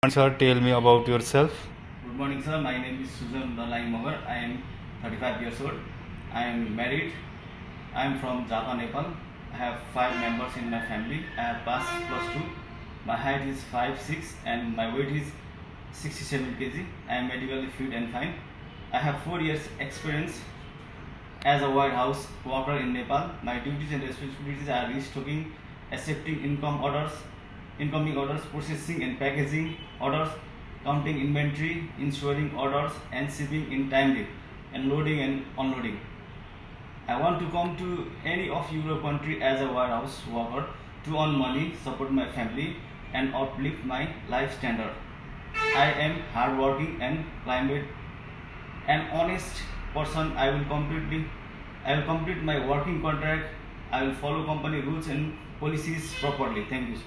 Sir, tell me about yourself. Good morning, sir. My name is Sujan Dalai Mogar. I am 35 years old. I am married. I am from Java, Nepal. I have 5 members in my family. I have passed +2. My height is 5'6" and my weight is 67 kg. I am medically fit and fine. I have 4 years experience as a warehouse worker in Nepal. My duties and responsibilities are restocking, accepting incoming orders, processing and packaging orders, counting inventory, ensuring orders and shipping in timely, and loading and unloading. I want to come to any of Europe country as a warehouse worker to earn money, support my family and uplift my life standard. I am hardworking and climate an honest person. I will complete my working contract. I will follow company rules and policies properly. Thank you.